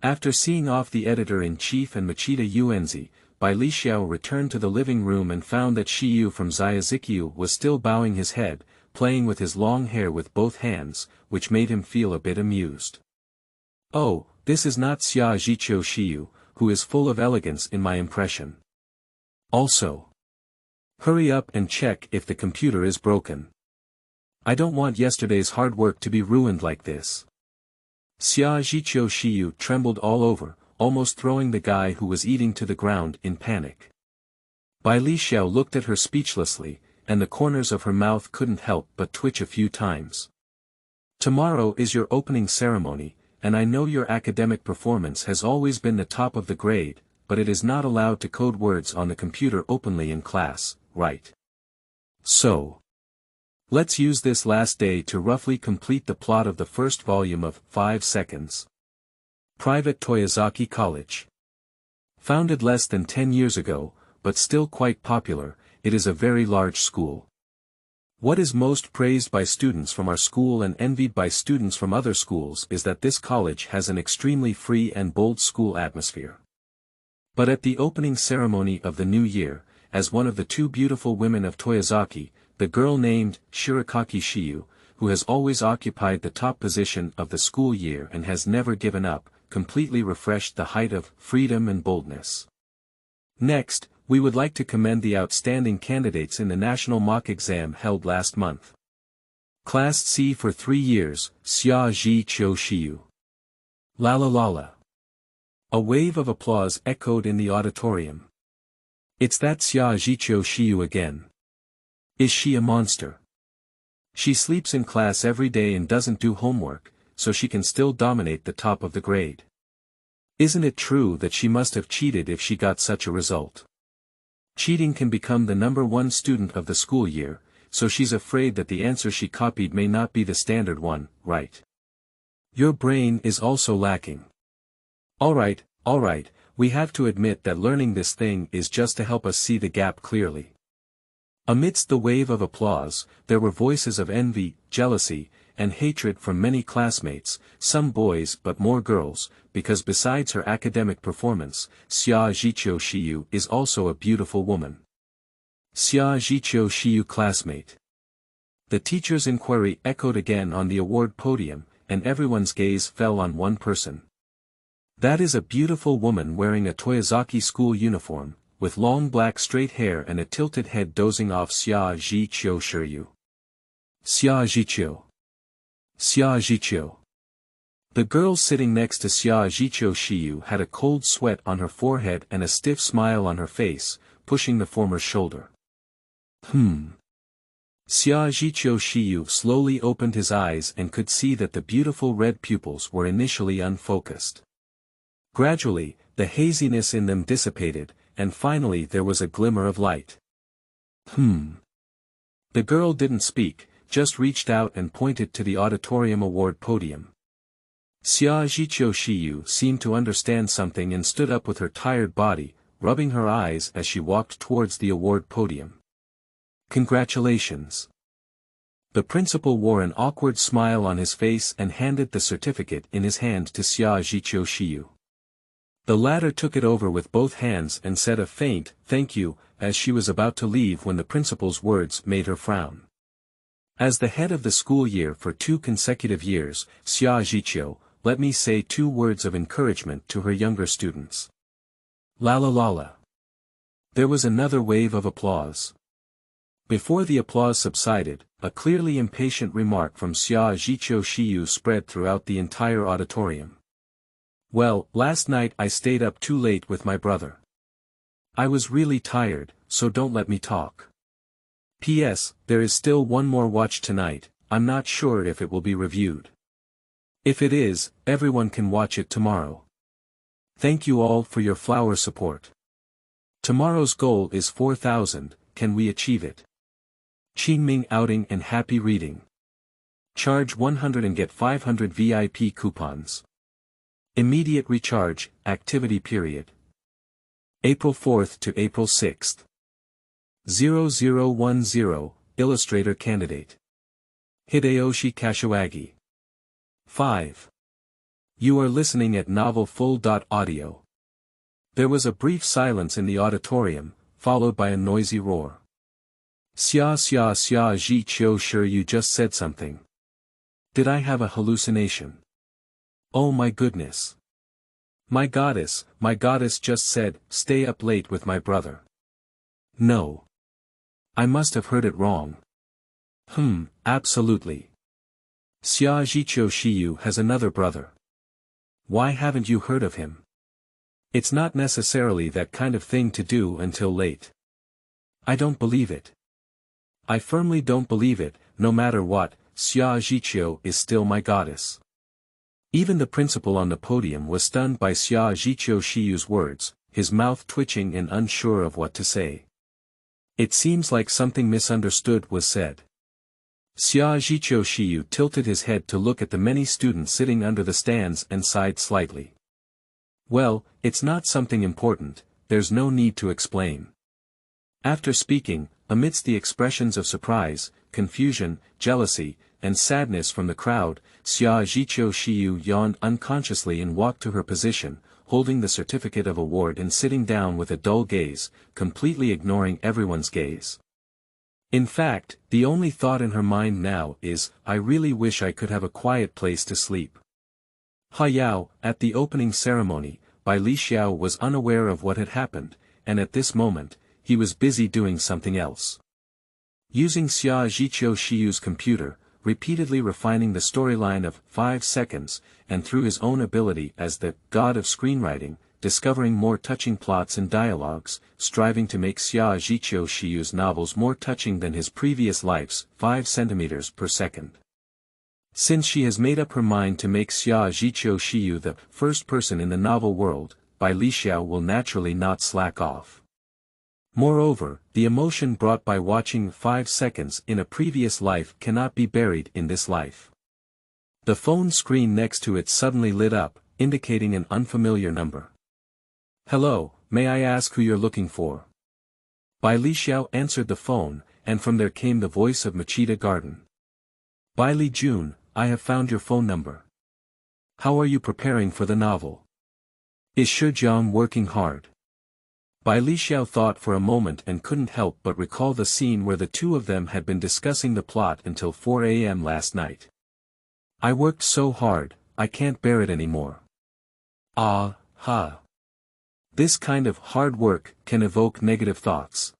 After seeing off the editor-in-chief and Machida Unz, Bai Li Xiao returned to the living room and found that Shiyu from Xiazhiqiu was still bowing his head, playing with his long hair with both hands, which made him feel a bit amused. Oh, this is not Xia Zhiqiu Shiyu, who is full of elegance in my impression. Also, hurry up and check if the computer is broken. I don't want yesterday's hard work to be ruined like this. Xia Zhiqiu Shiyu trembled all over, almost throwing the guy who was eating to the ground in panic. Bai Li Xiao looked at her speechlessly, and the corners of her mouth couldn't help but twitch a few times. Tomorrow is your opening ceremony, and I know your academic performance has always been the top of the grade, but it is not allowed to code words on the computer openly in class, right? So, let's use this last day to roughly complete the plot of the first volume of 5 Seconds. Private Toyozaki College. Founded less than 10 years ago, but still quite popular, it is a very large school. What is most praised by students from our school and envied by students from other schools is that this college has an extremely free and bold school atmosphere. But at the opening ceremony of the new year, as one of the two beautiful women of Toyozaki, the girl named Xiazhiqiu Shiyu, who has always occupied the top position of the school year and has never given up, completely refreshed the height of freedom and boldness. Next, we would like to commend the outstanding candidates in the national mock exam held last month. Class C for 3 years, Xia Zhiqiu Shiyu. La la la la. A wave of applause echoed in the auditorium. It's that Xia Zhiqiu Shiyu again. Is she a monster? She sleeps in class every day and doesn't do homework, so she can still dominate the top of the grade. Isn't it true that she must have cheated if she got such a result? Cheating can become the #1 student of the school year, so she's afraid that the answer she copied may not be the standard one, right? Your brain is also lacking. Alright, we have to admit that learning this thing is just to help us see the gap clearly. Amidst the wave of applause, there were voices of envy, jealousy, and hatred from many classmates, some boys but more girls, because besides her academic performance, Xia Zhiqiu Shiyu is also a beautiful woman. Xia Zhiqiu Shiyu classmate. The teacher's inquiry echoed again on the award podium, and everyone's gaze fell on one person. That is a beautiful woman wearing a Toyozaki school uniform, with long black straight hair and a tilted head dozing off Xia Zhiqiu Shiyu. Xia Zhiqiu. Xia Zhiqiu. The girl sitting next to Xia Zhiqiu Shiyu had a cold sweat on her forehead and a stiff smile on her face, pushing the former's shoulder. Xia Zhiqiu Shiyu slowly opened his eyes and could see that the beautiful red pupils were initially unfocused. Gradually, the haziness in them dissipated, and finally there was a glimmer of light. The girl didn't speak, just reached out and pointed to the auditorium award podium. Xia Zhiqiu Shiyu seemed to understand something and stood up with her tired body, rubbing her eyes as she walked towards the award podium. Congratulations. The principal wore an awkward smile on his face and handed the certificate in his hand to Xia Zhiqiu Shiyu. The latter took it over with both hands and said a faint, "Thank you," as she was about to leave when the principal's words made her frown. As the head of the school year for 2 consecutive years, Xia Zhiqiu, let me say 2 words of encouragement to her younger students. La la la la. There was another wave of applause. Before the applause subsided, a clearly impatient remark from Xia Zhiqiu Shiyu spread throughout the entire auditorium. Well, last night I stayed up too late with my brother. I was really tired, so don't let me talk. P.S. There is still one more watch tonight, I'm not sure if it will be reviewed. If it is, everyone can watch it tomorrow. Thank you all for your flower support. Tomorrow's goal is 4,000, can we achieve it? Qingming outing and happy reading. Charge 100 and get 500 VIP coupons. Immediate recharge, activity period. April 4th to April 6th. 0010, Illustrator candidate. Hideyoshi Kashiwagi. 5. You are listening at novelfull.audio. There was a brief silence in the auditorium, followed by a noisy roar. Xia Zhiqiu Shiyu just said something. Did I have a hallucination? Oh my goodness. My goddess just said, stay up late with my brother. No. I must have heard it wrong. Absolutely. Xia Zhiqiu Shiyu has another brother. Why haven't you heard of him? It's not necessarily that kind of thing to do until late. I don't believe it. I firmly don't believe it. No matter what, Xia Zhiqiu is still my goddess. Even the principal on the podium was stunned by Xia Zhiqiu Shiyu's words, his mouth twitching and unsure of what to say. It seems like something misunderstood was said. Xia Zhiqiu Shiyu tilted his head to look at the many students sitting under the stands and sighed slightly. Well, it's not something important, there's no need to explain. After speaking, amidst the expressions of surprise, confusion, jealousy, and sadness from the crowd, Xia Zhiqiu Shiyu yawned unconsciously and walked to her position, holding the certificate of award and sitting down with a dull gaze, completely ignoring everyone's gaze. In fact, the only thought in her mind now is, I really wish I could have a quiet place to sleep. Hayao, at the opening ceremony, Bai Li Xiao was unaware of what had happened, and at this moment, he was busy doing something else. Using Xia Zhiqiu Shiyu's computer, repeatedly refining the storyline of 5 seconds, and through his own ability as the god of screenwriting, discovering more touching plots and dialogues, striving to make Xia Zhiqiu Shiyu's novels more touching than his previous life's 5 centimeters per second. Since she has made up her mind to make Xia Zhiqiu Shiyu the first person in the novel world, Bai Li Xiao will naturally not slack off. Moreover, the emotion brought by watching 5 seconds in a previous life cannot be buried in this life. The phone screen next to it suddenly lit up, indicating an unfamiliar number. Hello, may I ask who you're looking for? Bai Li Xiao answered the phone, and from there came the voice of Machida Garden. Bai Li Jun, I have found your phone number. How are you preparing for the novel? Is Shijiang working hard? Bai Li Xiao thought for a moment and couldn't help but recall the scene where the two of them had been discussing the plot until 4 a.m. last night. I worked so hard, I can't bear it anymore. Ah, ha. This kind of hard work can evoke negative thoughts.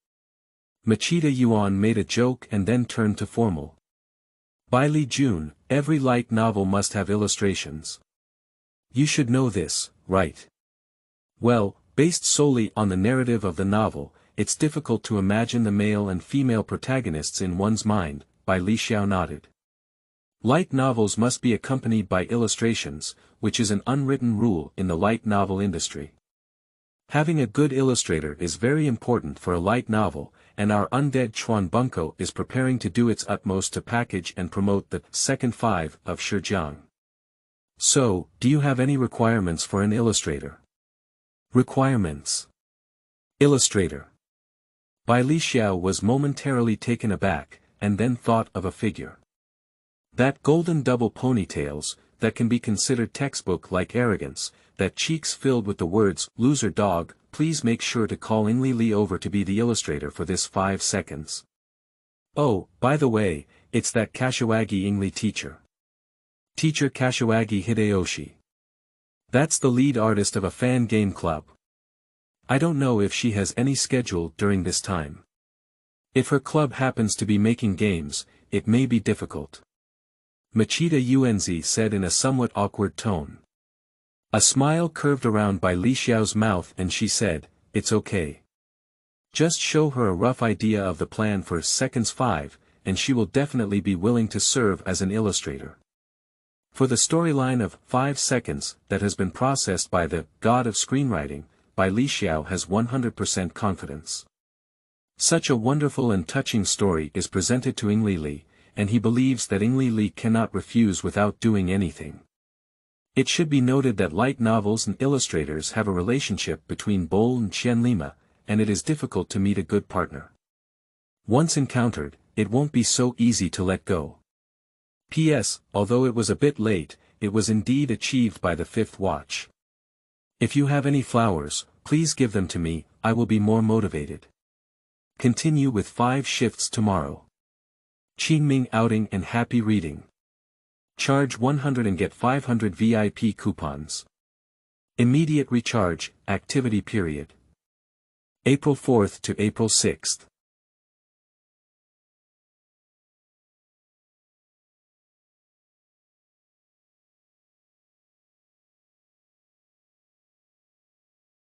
Machida Yuan made a joke and then turned to formal. Bai Li Jun, every light novel must have illustrations. You should know this, right? Well, based solely on the narrative of the novel, it's difficult to imagine the male and female protagonists in one's mind, Bai Li Xiao nodded. Light novels must be accompanied by illustrations, which is an unwritten rule in the light novel industry. Having a good illustrator is very important for a light novel, and our Undead Chuan Wenku is preparing to do its utmost to package and promote the second 5 of Shijiang. So, do you have any requirements for an illustrator? Requirements. Illustrator. Bai Li Xiao was momentarily taken aback, and then thought of a figure. That golden double ponytails, that can be considered textbook-like arrogance, that cheeks filled with the words, loser dog, please make sure to call Ingli Li over to be the illustrator for this 5 seconds. Oh, by the way, it's that Kashiwagi Ingli teacher. Teacher Kashiwagi Hideyoshi. That's the lead artist of a fan game club. I don't know if she has any schedule during this time. If her club happens to be making games, it may be difficult. Machida Yuanzi said in a somewhat awkward tone. A smile curved around Bai Li Xiao's mouth and she said, it's okay. Just show her a rough idea of the plan for seconds 5, and she will definitely be willing to serve as an illustrator. For the storyline of 5 seconds that has been processed by the god of screenwriting, Bai Li Xiao has 100% confidence. Such a wonderful and touching story is presented to Ingli Li, and he believes that Ingli Li cannot refuse without doing anything. It should be noted that light novels and illustrators have a relationship between Bol and Qianlima, and it is difficult to meet a good partner. Once encountered, it won't be so easy to let go. P.S. Although it was a bit late, it was indeed achieved by the 5th watch. If you have any flowers, please give them to me, I will be more motivated. Continue with 5 shifts tomorrow. Qingming outing and happy reading. Charge 100 and get 500 VIP coupons. Immediate recharge, activity period. April 4th to April 6th.